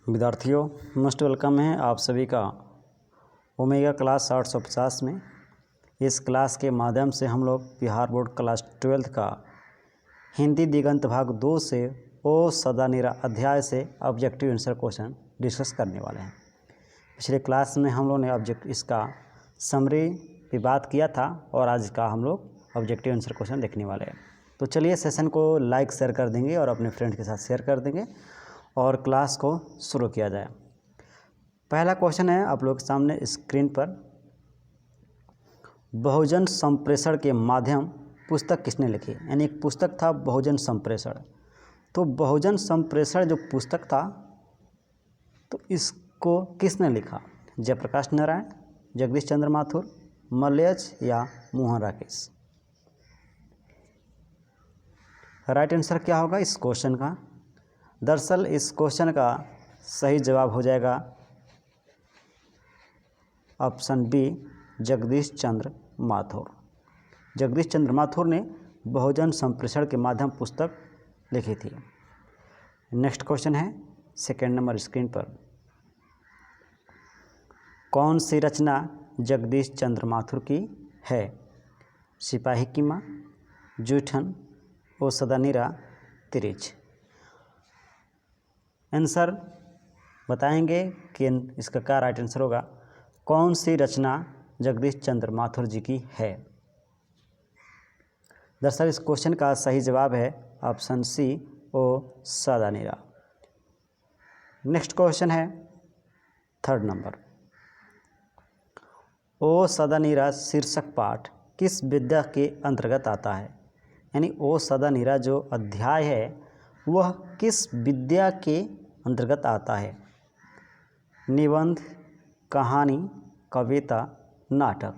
विद्यार्थियों most welcome है आप सभी का ओमेगा क्लास 850 में। इस क्लास के माध्यम से हम लोग बिहार बोर्ड क्लास 12 का हिंदी दिगंत भाग 2 से ओ सदा निरा अध्याय से ऑब्जेक्टिव आंसर क्वेश्चन डिस्कस करने वाले हैं। पिछले क्लास में हम लोग ने इसका समरी पे बात किया था और आज का हम लोग ऑब्जेक्टिव आंसर क्वेश्चन देखने वाले हैं। तो चलिए सेशन को लाइक शेयर कर देंगे और अपने फ्रेंड के साथ शेयर कर देंगे और क्लास को शुरू किया जाए। पहला क्वेश्चन है आप लोग के सामने स्क्रीन पर, बहुजन संप्रेषण के माध्यम पुस्तक किसने लिखी? यानी एक पुस्तक था बहुजन संप्रेषण। तो बहुजन संप्रेषण जो पुस्तक था तो इसको किसने लिखा? जयप्रकाश नारायण, जगदीश चंद्र माथुर, मलयज या मोहन राकेश? राइट आंसर क्या होगा इस क्वेश्चन का? दरअसल इस क्वेश्चन का सही जवाब हो जाएगा ऑप्शन बी, जगदीश चंद्र माथुर। जगदीश चंद्र माथुर ने बहुजन संप्रेषण के माध्यम पुस्तक लिखी थी। नेक्स्ट क्वेश्चन है सेकेंड नंबर स्क्रीन पर, कौन सी रचना जगदीश चंद्र माथुर की है? सिपाही की माँ, जूठन, ओ सदा निरा, तिरिच? आंसर बताएंगे कि इसका क्या राइट आंसर होगा। कौन सी रचना जगदीश चंद्र माथुर जी की है? दरअसल इस क्वेश्चन का सही जवाब है ऑप्शन सी, ओ सदा निरा। नेक्स्ट क्वेश्चन है थर्ड नंबर, ओ सदा निरा शीर्षक पाठ किस विद्या के अंतर्गत आता है? यानी ओ सदा निरा जो अध्याय है वह किस विद्या के अंतर्गत आता है? निबंध, कहानी, कविता, नाटक?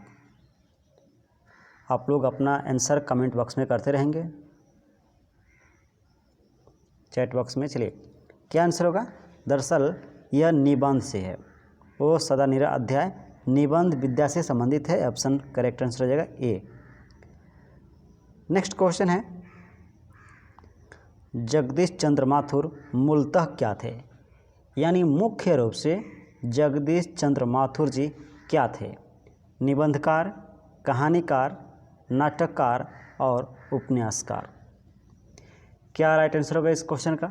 आप लोग अपना आंसर कमेंट बॉक्स में करते रहेंगे, चैट बॉक्स में। चलिए क्या आंसर होगा? दरअसल यह निबंध से है। ओ सदा निरा अध्याय निबंध विद्या से संबंधित है। ऑप्शन करेक्ट आंसर हो जाएगा ए। नेक्स्ट क्वेश्चन है, जगदीश चंद्र माथुर मूलतः क्या थे? यानी मुख्य रूप से जगदीश चंद्र माथुर जी क्या थे? निबंधकार, कहानीकार, नाटककार और उपन्यासकार? क्या राइट आंसर होगा इस क्वेश्चन का?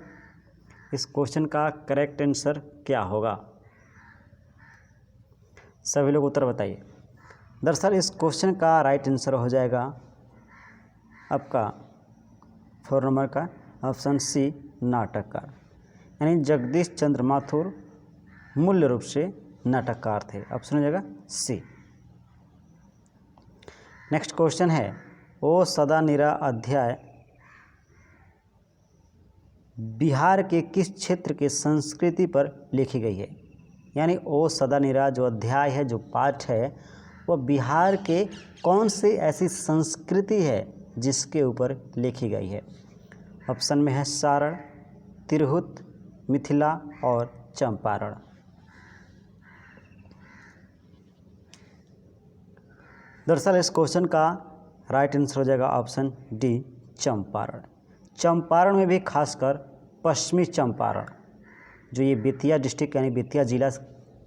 इस क्वेश्चन का करेक्ट आंसर क्या होगा? सभी लोग उत्तर बताइए। दरअसल इस क्वेश्चन का राइट आंसर हो जाएगा आपका 4 नंबर का ऑप्शन सी, नाटककार। यानी जगदीश चंद्र माथुर मूल रूप से नाटककार थे। ऑप्शन हो जाएगा सी। नेक्स्ट क्वेश्चन है, ओ सदा निरा अध्याय बिहार के किस क्षेत्र के संस्कृति पर लिखी गई है? यानी ओ सदा निरा जो अध्याय है, जो पाठ है, वह बिहार के कौन सी ऐसी संस्कृति है जिसके ऊपर लिखी गई है? ऑप्शन में है सारण, तिरहुत, मिथिला और चंपारण। दरअसल इस क्वेश्चन का राइट आंसर हो जाएगा ऑप्शन डी, चंपारण। चंपारण में भी खासकर पश्चिमी चंपारण, जो ये बेतिया डिस्ट्रिक्ट यानी बेतिया जिला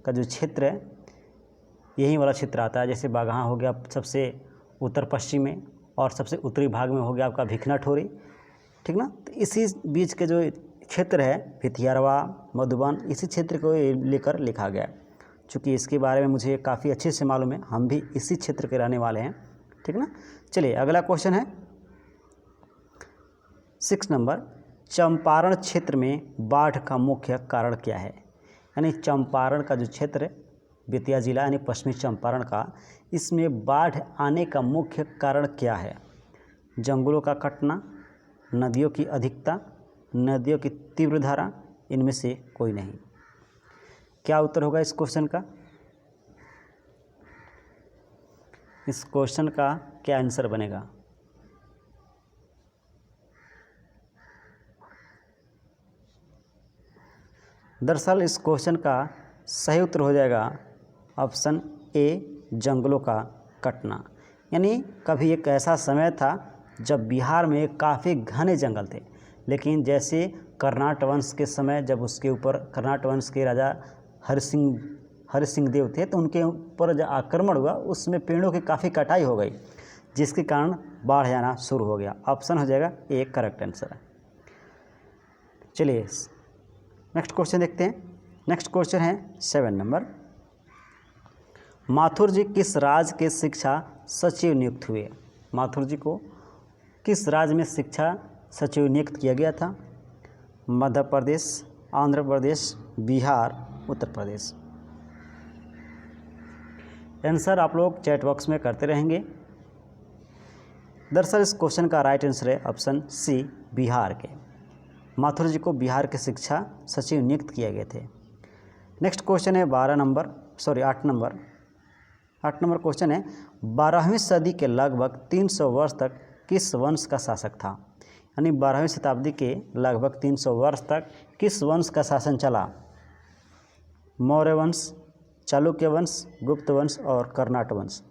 का जो क्षेत्र है, यही वाला क्षेत्र आता है। जैसे बागहा हो गया सबसे उत्तर पश्चिम में, और सबसे उत्तरी भाग में हो गया आपका भिखना ठोरी, ठीक ना। तो इसी बीच के जो क्षेत्र है भिथियारवा, मधुबन, इसी क्षेत्र को लेकर लिखा गया। चूँकि इसके बारे में मुझे काफ़ी अच्छे से मालूम है, हम भी इसी क्षेत्र के रहने वाले हैं, ठीक ना। चलिए अगला क्वेश्चन है 6 नंबर, चंपारण क्षेत्र में बाढ़ का मुख्य कारण क्या है? यानी चंपारण का जो क्षेत्र है, बेतिया जिला यानी पश्चिमी चंपारण का, इसमें बाढ़ आने का मुख्य कारण क्या है? जंगलों का कटना, नदियों की अधिकता, नदियों की तीव्र धारा, इनमें से कोई नहीं। क्या उत्तर होगा इस क्वेश्चन का? इस क्वेश्चन का क्या आंसर बनेगा? दरअसल इस क्वेश्चन का सही उत्तर हो जाएगा ऑप्शन ए, जंगलों का कटना। यानी कभी एक ऐसा समय था जब बिहार में काफ़ी घने जंगल थे, लेकिन जैसे कर्नाट वंश के समय जब उसके ऊपर कर्नाट वंश के राजा हरि सिंह देव थे, तो उनके ऊपर जो आक्रमण हुआ उसमें पेड़ों की काफ़ी कटाई हो गई, जिसके कारण बाढ़ आना शुरू हो गया। ऑप्शन हो जाएगा ए करेक्ट आंसर है। चलिए नेक्स्ट क्वेश्चन देखते हैं। नेक्स्ट क्वेश्चन है 7 नंबर। माथुर जी किस राज्य के शिक्षा सचिव नियुक्त हुए? माथुर जी को किस राज्य में शिक्षा सचिव नियुक्त किया गया था? मध्य प्रदेश, आंध्र प्रदेश, बिहार, उत्तर प्रदेश। आंसर आप लोग चैट बॉक्स में करते रहेंगे। दरअसल इस क्वेश्चन का राइट आंसर है ऑप्शन सी, बिहार के। माथुर जी को बिहार के शिक्षा सचिव नियुक्त किए गए थे। नेक्स्ट क्वेश्चन है 8 नंबर क्वेश्चन है 12वीं सदी के लगभग 300 वर्ष तक किस वंश का शासक था? यानी 12वीं शताब्दी के लगभग 300 वर्ष तक किस वंश का शासन चला? मौर्य वंश, चालुक्य वंश, गुप्त वंश और कर्नाट वंश।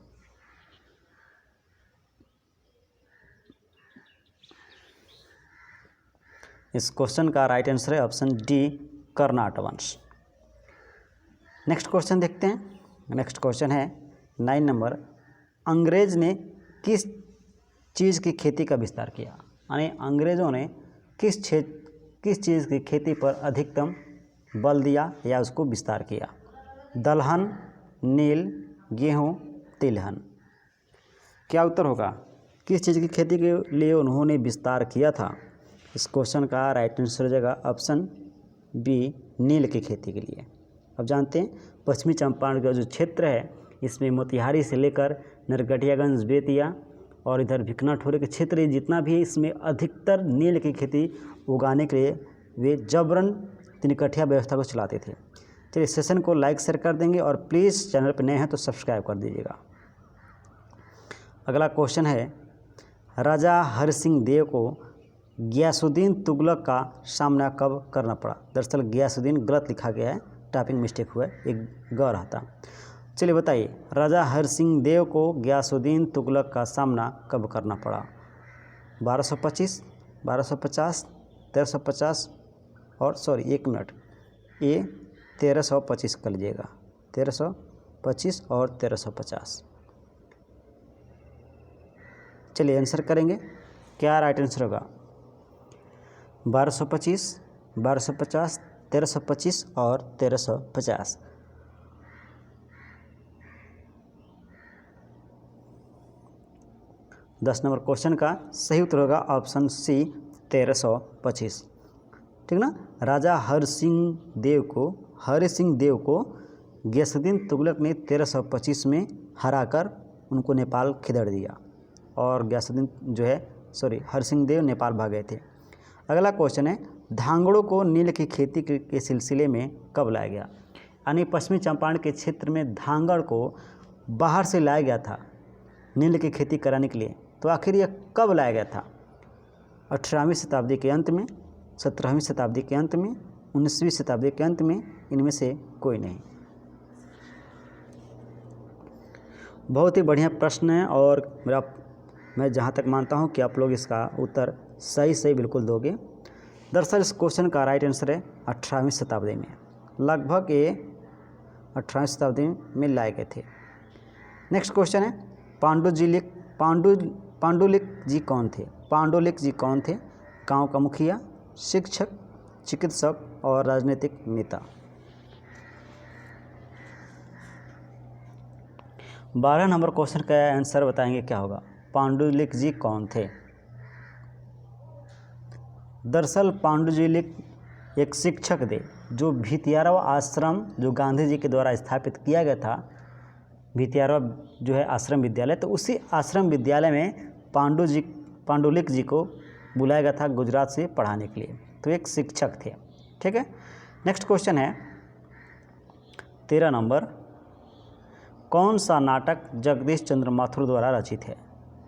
इस क्वेश्चन का राइट आंसर है ऑप्शन डी, कर्नाट वंश। नेक्स्ट क्वेश्चन देखते हैं। नेक्स्ट क्वेश्चन है 9 नंबर। अंग्रेज ने किस चीज़ की खेती का विस्तार किया? यानी अंग्रेज़ों ने किस चीज़ की खेती पर अधिकतम बल दिया या उसको विस्तार किया? दलहन, नील, गेहूँ, तिलहन। क्या उत्तर होगा? किस चीज़ की खेती के लिए उन्होंने विस्तार किया था? इस क्वेश्चन का राइट आंसर हो जाएगा ऑप्शन बी, नील की खेती के लिए। अब जानते हैं पश्चिमी चंपारण का जो क्षेत्र है, इसमें मोतिहारी से लेकर नरकटियागंज, बेतिया और इधर भिकनाठोरे के क्षेत्र, जितना भी इसमें अधिकतर नील की खेती उगाने के लिए वे जबरन तिनकठिया व्यवस्था को चलाते थे। चलिए सेशन को लाइक शेयर कर देंगे और प्लीज़ चैनल पर नए हैं तो सब्सक्राइब कर दीजिएगा। अगला क्वेश्चन है राजा हरि सिंह देव को गियासुद्दीन तुगलक का सामना कब करना पड़ा? दरअसल गियासुद्दीन गलत लिखा गया है, टाइपिंग मिस्टेक हुआ है, एक ग रहता। चलिए बताइए, राजा हरि सिंह देव को गियासुद्दीन तुगलक का सामना कब करना पड़ा? 1225, 1250, 1350 और एक मिनट, ये 1325 कर लीजिएगा, 1325 और 1350। चलिए आंसर करेंगे। क्या राइट आंसर होगा? 1225, 1250, 1325 और 1350। दस नंबर क्वेश्चन का सही उत्तर होगा ऑप्शन सी, 1325। ठीक ना। राजा हरि सिंह देव को गियासुद्दीन तुगलक ने 1325 में हराकर उनको नेपाल खिदड़ दिया और गियासुद्दीन हरि सिंह देव नेपाल भाग गए थे। अगला क्वेश्चन है धांगड़ों को नील की खेती के सिलसिले में कब लाया गया? यानी पश्चिमी चंपारण के क्षेत्र में धांगड़ को बाहर से लाया गया था नील की खेती कराने के लिए। तो आखिर यह कब लाया गया था? 18वीं शताब्दी के अंत में, 17वीं शताब्दी के अंत में, 19वीं शताब्दी के अंत में, इनमें से कोई नहीं। बहुत ही बढ़िया प्रश्न है और मैं जहाँ तक मानता हूँ कि आप लोग इसका उत्तर सही बिल्कुल दोगे। दरअसल इस क्वेश्चन का राइट आंसर है 18वीं शताब्दी में, लगभग ये 18वीं शताब्दी में लाए गए थे। नेक्स्ट क्वेश्चन है पांडुलिक जी कौन थे? पांडुलिक जी कौन थे? गांव का मुखिया, शिक्षक, चिकित्सक और राजनीतिक नेता। 12 नंबर क्वेश्चन का आंसर बताएंगे क्या होगा? पांडुलिक जी कौन थे? दरअसल पांडुलिक एक शिक्षक थे जो भितियारवा आश्रम जो गांधी जी के द्वारा स्थापित किया गया था, भितियारवा जो है आश्रम विद्यालय, तो उसी आश्रम विद्यालय में पांडुलिक जी को बुलाया गया था गुजरात से पढ़ाने के लिए। तो एक शिक्षक थे। ठीक है। नेक्स्ट क्वेश्चन है 13 नंबर। कौन सा नाटक जगदीश चंद्र माथुर द्वारा रचित है?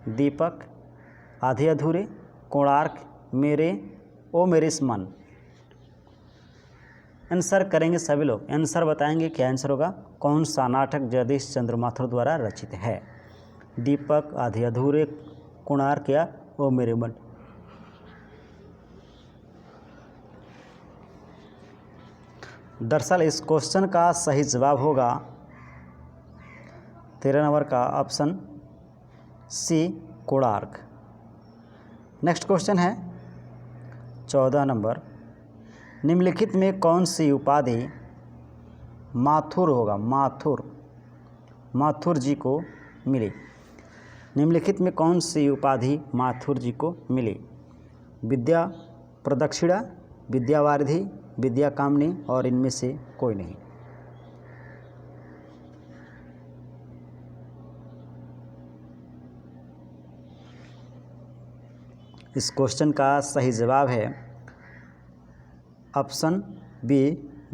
दीपक, आधे अधूरे, कोणार्क, मेरे मन। आंसर करेंगे सभी लोग, आंसर बताएंगे क्या आंसर होगा। कौन सा नाटक जगदीश चंद्र माथुर द्वारा रचित है? दीपक, आधे अधूरे, कोणार्क या ओ मेरे मन। दरअसल इस क्वेश्चन का सही जवाब होगा 13 नंबर का option C Konark. Next question है 14 नंबर, निम्नलिखित में कौन सी उपाधि माथुर होगा, माथुर जी को मिली। निम्नलिखित में कौन सी उपाधि माथुर जी को मिली। विद्या प्रदक्षिणा, विद्यावारिधि, विद्या कामनी और इनमें से कोई नहीं। इस क्वेश्चन का सही जवाब है ऑप्शन बी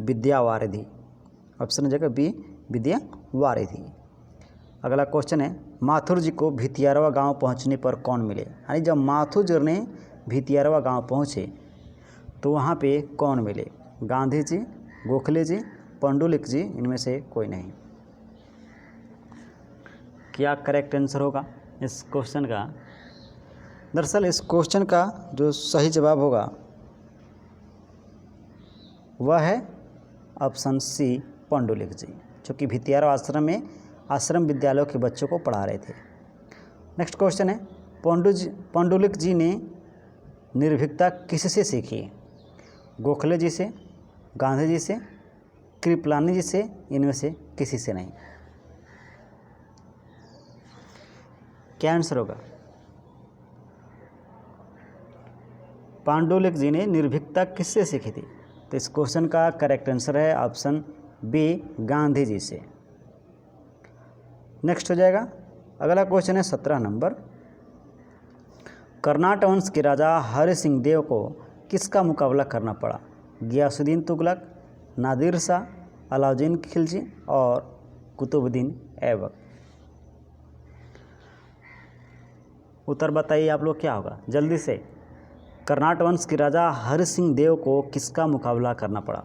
विद्यावारिधि। ऑप्शन जगह बी विद्यावारिधि। अगला क्वेश्चन है, माथुर जी को भितियारवा गांव पहुंचने पर कौन मिले। यानी जब माथुर जी ने भितियारवा गांव पहुंचे तो वहां पे कौन मिले। गांधी जी, गोखले जी, पंडुलिक जी, इनमें से कोई नहीं। क्या करेक्ट आंसर होगा इस क्वेश्चन का। दरअसल इस क्वेश्चन का जो सही जवाब होगा वह है ऑप्शन सी पंडुलिक जी, जो कि भितियारवा आश्रम में आश्रम विद्यालयों के बच्चों को पढ़ा रहे थे। नेक्स्ट क्वेश्चन है, पंडुलिक जी ने निर्भीकता किससे सीखी। गोखले जी से, गांधी जी से, कृपलानी जी से, इनमें से किसी से नहीं। क्या आंसर होगा। पंडुलिक जी ने निर्भीकता किससे सीखी थी। तो इस क्वेश्चन का करेक्ट आंसर है ऑप्शन बी गांधी जी से। नेक्स्ट हो जाएगा अगला क्वेश्चन है 17 नंबर, कर्नाटक वंश के राजा हरि सिंह देव को किसका मुकाबला करना पड़ा। गियासुद्दीन तुगलक, नादिर शाह, अलाउद्दीन खिलजी और कुतुबुद्दीन ऐबक। उत्तर बताइए आप लोग क्या होगा जल्दी से। कर्नाटक वंश के राजा हरि सिंह देव को किसका मुकाबला करना पड़ा।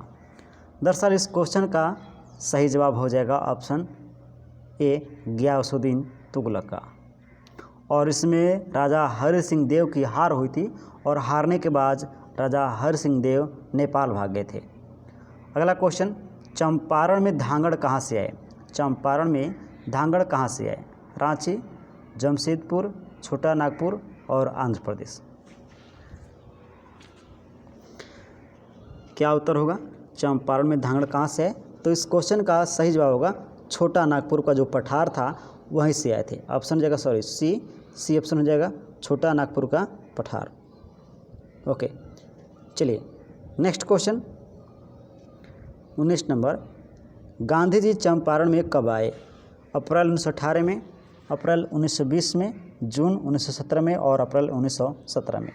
दरअसल इस क्वेश्चन का सही जवाब हो जाएगा ऑप्शन ए गियासुद्दीन तुगलक का। और इसमें राजा हरि सिंह देव की हार हुई थी और हारने के बाद राजा हरि सिंह देव नेपाल भाग गए थे। अगला क्वेश्चन, चंपारण में धांगड़ कहाँ से आए। चंपारण में धांगड़ कहाँ से आए। रांची, जमशेदपुर, छोटा नागपुर और आंध्र प्रदेश। क्या उत्तर होगा। चंपारण में धांगड़ कहाँ से आए। तो इस क्वेश्चन का सही जवाब होगा छोटा नागपुर का जो पठार था वहीं से आए थे। ऑप्शन जाएगा सी ऑप्शन हो जाएगा छोटा नागपुर का पठार। ओके चलिए next question 19 number, Gandhi ji Champaran में कब आए। अप्रैल 1918 में, अप्रैल 1920 में, जून 1917 में और अप्रैल 1917 में।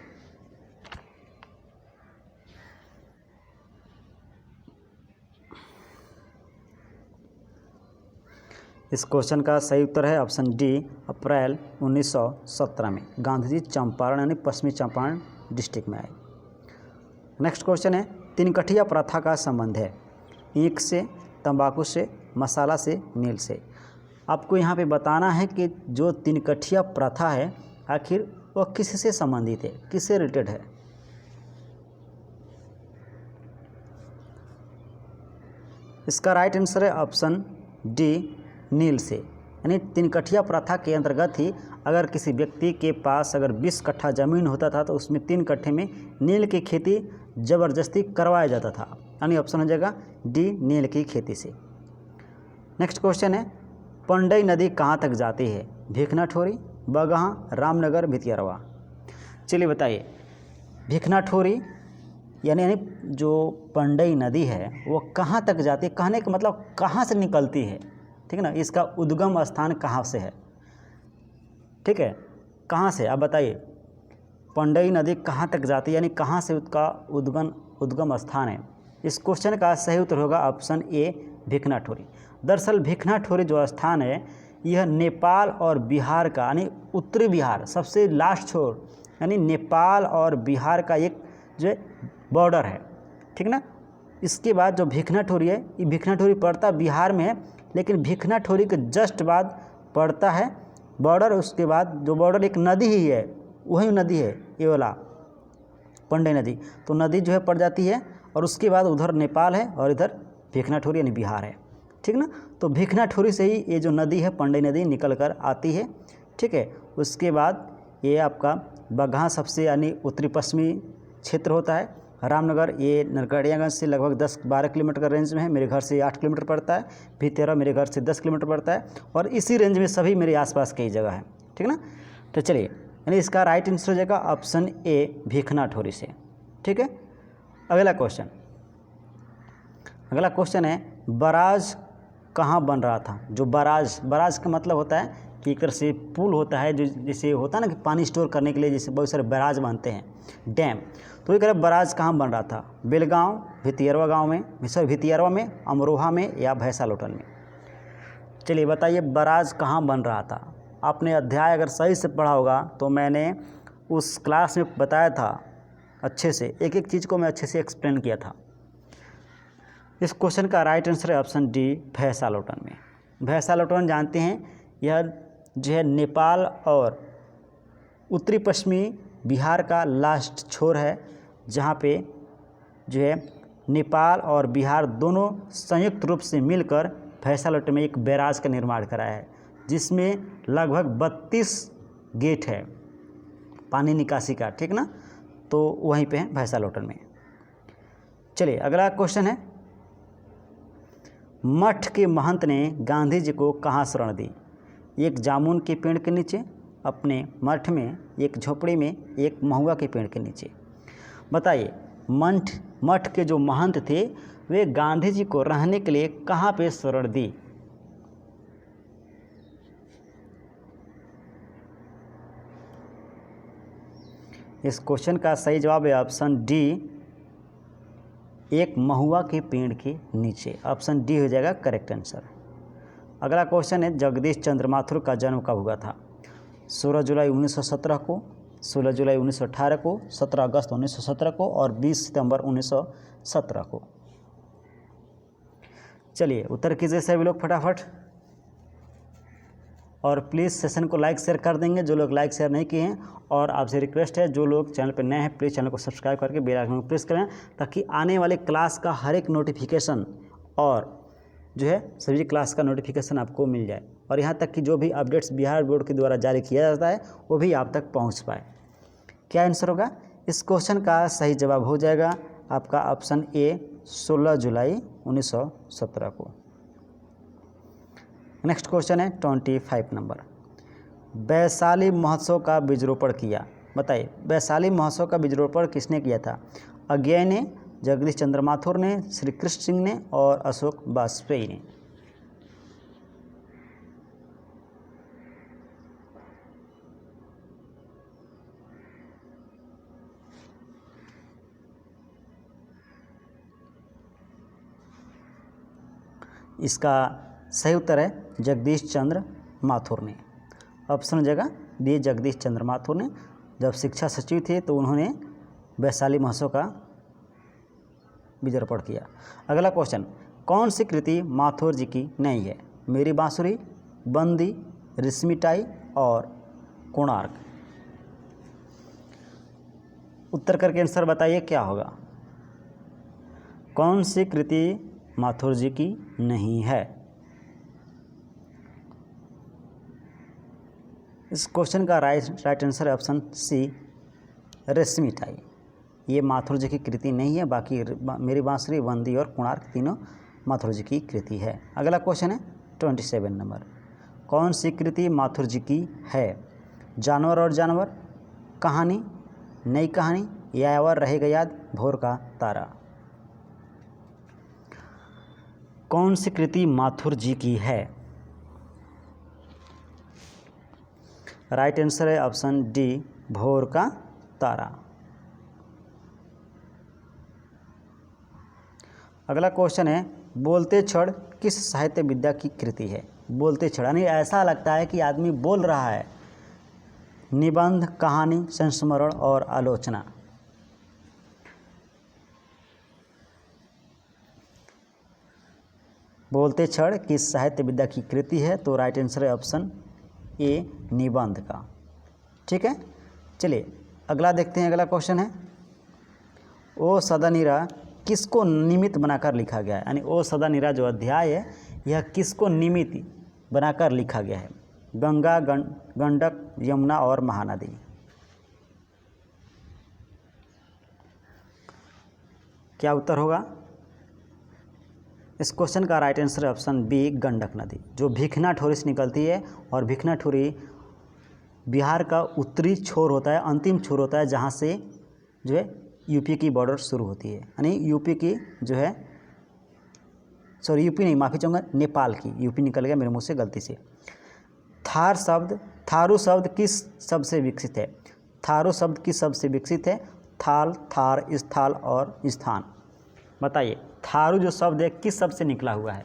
इस क्वेश्चन का सही उत्तर है ऑप्शन डी अप्रैल 1917 में गांधी जी चंपारण यानी पश्चिमी चंपारण डिस्ट्रिक्ट में आए। नेक्स्ट क्वेश्चन है, तिनकठिया प्रथा का संबंध है ईंख से, तंबाकू से, मसाला से, नील से। आपको यहाँ पे बताना है कि जो तिनकठिया प्रथा है आखिर वह किससे संबंधित है, किससे रिलेटेड है। इसका राइट आंसर है ऑप्शन डी नील से। यानी तिनकठिया प्रथा के अंतर्गत ही अगर किसी व्यक्ति के पास अगर 20 कट्ठा ज़मीन होता था तो उसमें 3 कट्ठे में नील की खेती ज़बरदस्ती करवाया जाता था। यानी ऑप्शन हो जाएगा डी नील की खेती से। नेक्स्ट क्वेश्चन है, पंडई नदी कहाँ तक जाती है। भिखनाठोरी, बगहा, रामनगर, भितियारवा। चलिए बताइए, भिखनाठोरी यानी जो पंडई नदी है वो कहाँ तक जाती है। कहने का मतलब कहाँ से निकलती है, ठीक है ना। इसका उद्गम स्थान कहाँ से है, ठीक है, कहाँ से आप बताइए। पंडई नदी कहाँ तक जाती है यानी कहाँ से उसका उद्गम स्थान है। इस क्वेश्चन का सही उत्तर होगा ऑप्शन ए भिखनाठोरी। दरअसल भिखनाठोरी जो स्थान है यह नेपाल और बिहार का यानी उत्तरी बिहार सबसे लास्ट छोर यानी नेपाल और बिहार का एक जो है बॉर्डर है, ठीक ना। इसके बाद जो भिखनाठोरी है ये भिखनाठोरी पड़ता बिहार में है, लेकिन भिखनाठोरी के जस्ट बाद पड़ता है बॉर्डर। उसके बाद जो बॉर्डर एक नदी ही है, वही नदी है ये वाला पंडई नदी। तो नदी जो है पड़ जाती है और उसके बाद उधर नेपाल है और इधर भीखनाठोरी यानी बिहार है, ठीक ना। तो भीखनाठोरी से ही ये जो नदी है पंडई नदी निकल कर आती है, ठीक है। उसके बाद ये आपका बगहा सबसे यानी उत्तरी पश्चिमी क्षेत्र होता है। रामनगर ये नरकड़ियागंज से लगभग 10-12 किलोमीटर का रेंज में है, मेरे घर से 8 किलोमीटर पड़ता है। भितरवा मेरे घर से 10 किलोमीटर पड़ता है, और इसी रेंज में सभी मेरे आसपास कई जगह है, ठीक ना। तो चलिए, यानी इसका राइट आंसर हो जाएगा ऑप्शन ए भीखनाठोरी से, ठीक है। अगला क्वेश्चन है बराज कहाँ बन रहा था। जो बराज का मतलब होता है कि एक तरह से पुल होता है, जो जैसे होता है ना कि पानी स्टोर करने के लिए जैसे बहुत सारे बराज बनते हैं, डैम। तो ये कह रहे बराज कहाँ बन रहा था, बेलगांव, भितियरवा में, अमरोहा में या भैंसालोटन में। चलिए बताइए बराज कहाँ बन रहा था। आपने अध्याय अगर सही से पढ़ा होगा तो मैंने उस क्लास में बताया था अच्छे से, एक एक चीज़ को मैं अच्छे से एक्सप्लेन किया था। इस क्वेश्चन का राइट आंसर है ऑप्शन डी भैंसालोटन में। भैंसालोटन जानते हैं, यह जो है नेपाल और उत्तरी पश्चिमी बिहार का लास्ट छोर है, जहाँ पे जो है नेपाल और बिहार दोनों संयुक्त रूप से मिलकर भैंसालोटन में एक बैराज का निर्माण कराया है, जिसमें लगभग 32 गेट है पानी निकासी का, ठीक ना। तो वहीं पे है भैंसालोटन में। चलिए अगला क्वेश्चन है, मठ के महंत ने गांधी जी को कहाँ शरण दी। एक जामुन के पेड़ के नीचे, अपने मठ में, एक झोपड़ी में, एक महुआ के पेड़ के नीचे। बताइए मठ के जो महंत थे वे गांधी जी को रहने के लिए कहाँ पे शरण दी। इस क्वेश्चन का सही जवाब है ऑप्शन डी, एक महुआ के पेड़ के नीचे। ऑप्शन डी हो जाएगा करेक्ट आंसर। अगला क्वेश्चन है, जगदीश चंद्र माथुर का जन्म कब हुआ था। 16 जुलाई 1917 को, 16 जुलाई 1918 को, 17 अगस्त 1917 को और 20 सितंबर 1917 को। चलिए उत्तर कीजिए सभी लोग फटाफट, और प्लीज़ सेशन को लाइक शेयर कर देंगे जो लोग लाइक शेयर नहीं किए हैं। और आपसे रिक्वेस्ट है जो लोग चैनल पर नए हैं प्लीज़ चैनल को सब्सक्राइब करके बेल आइकन को प्रेस करें, ताकि आने वाले क्लास का हर एक नोटिफिकेशन और जो है सभी क्लास का नोटिफिकेशन आपको मिल जाए, और यहाँ तक कि जो भी अपडेट्स बिहार बोर्ड के द्वारा जारी किया जाता है वो भी आप तक पहुँच पाए। क्या आंसर होगा इस क्वेश्चन का? सही जवाब हो जाएगा आपका ऑप्शन ए 16 जुलाई 1917 को। नेक्स्ट क्वेश्चन है 25 नंबर, वैशाली महोत्सव का बीजरोपण किया। बताइए वैशाली महोत्सव का बीजरोपण किसने किया था। अज्ञेय ने, जगदीश चंद्र माथुर ने, श्री कृष्ण सिंह ने और अशोक वाजपेयी ने। इसका सही उत्तर है जगदीश चंद्र माथुर ने। ऑप्शन हो जाएगा डी, जगदीश चंद्र माथुर ने। जब शिक्षा सचिव थे तो उन्होंने वैशाली महोत्सव का बीजरोपण किया। अगला क्वेश्चन, कौन सी कृति माथुर जी की नहीं है। मेरी बांसुरी, बंदी, रिश्मिताई और कोणार्क। उत्तर करके आंसर बताइए क्या होगा। कौन सी कृति माथुर जी की नहीं है। इस क्वेश्चन का राइट आंसर है ऑप्शन सी, रिश्मिताई। ये माथुर जी की कृति नहीं है, बाकी मेरी बांसुरी, बंदी और कोणार्क तीनों माथुर जी की कृति है। अगला क्वेश्चन है 27 नंबर, कौन सी कृति माथुर जी की है। जानवर और जानवर, कहानी, नई कहानी, यायावर रहेगा याद, भोर का तारा। कौन सी कृति माथुर जी की है। राइट आंसर है ऑप्शन डी, भोर का तारा। अगला क्वेश्चन है, बोलते क्षण किस साहित्य विद्या की कृति है। बोलते क्षण यानी ऐसा लगता है कि आदमी बोल रहा है। निबंध, कहानी, संस्मरण और आलोचना। बोलते क्षण किस साहित्य विद्या की कृति है, तो राइट आंसर है ऑप्शन ए, निबंध का। ठीक है, चलिए अगला देखते हैं। अगला क्वेश्चन है, ओ सदनीरा किसको निमित्त बनाकर लिखा गया है, यानी ओ सदा नीरा जो अध्याय है यह किसको निमित्त बनाकर लिखा गया है? गंगा, गंडक, यमुना और महानदी। क्या उत्तर होगा? इस क्वेश्चन का राइट आंसर है ऑप्शन बी, गंडक नदी, जो भिखनाठोरी से निकलती है। और भिखनाठोरी बिहार का उत्तरी छोर होता है, अंतिम छोर होता है, जहाँ से जो है यूपी की बॉर्डर शुरू होती है, यानी यूपी की जो है, सॉरी यूपी नहीं, माफ़ी चाहूँगा, नेपाल की, यूपी निकल गया मेरे मुंह से गलती से। थारू शब्द किस शब्द से विकसित है? थारू शब्द किस शब्द से विकसित है? थाल, थार, स्थल और स्थान। बताइए, थारू जो शब्द है किस शब्द से निकला हुआ है?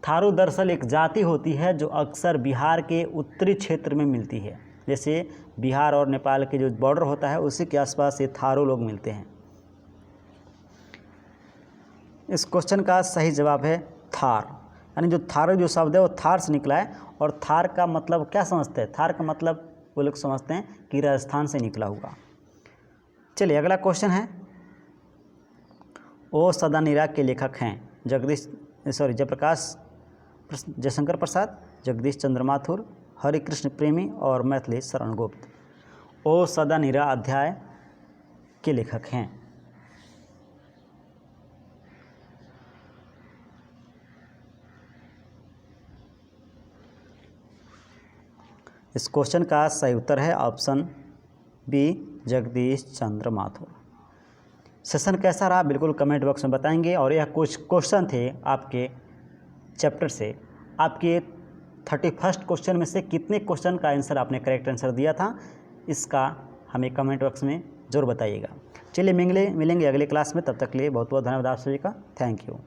थारू दरअसल एक जाति होती है जो अक्सर बिहार के उत्तरी क्षेत्र में मिलती है। जैसे बिहार और नेपाल के जो बॉर्डर होता है उसी के आसपास ये थारू लोग मिलते हैं। इस क्वेश्चन का सही जवाब है थार, यानी जो थारू जो शब्द है वो थार से निकला है। और थार का मतलब क्या समझते हैं? थार का मतलब वो लोग समझते हैं कि राजस्थान से निकला हुआ। चलिए अगला क्वेश्चन है, ओ सदा नीरा के लेखक हैं जयप्रकाश जयशंकर प्रसाद, जगदीश चंद्र माथुर, हरिकृष्ण प्रेमी और मैथिली शरण गुप्त। ओ सदा नीरा अध्याय के लेखक हैं। इस क्वेश्चन का सही उत्तर है ऑप्शन बी, जगदीश चंद्र माथुर। सेशन कैसा रहा बिल्कुल कमेंट बॉक्स में बताएंगे। और यह कुछ क्वेश्चन थे आपके चैप्टर से। आपके 31 क्वेश्चन में से कितने क्वेश्चन का आंसर आपने करेक्ट आंसर दिया था, इसका हमें कमेंट बॉक्स में ज़रूर बताइएगा। चलिए मिलेंगे अगले क्लास में, तब तक के लिए बहुत बहुत धन्यवाद आप सभी का। Thank you.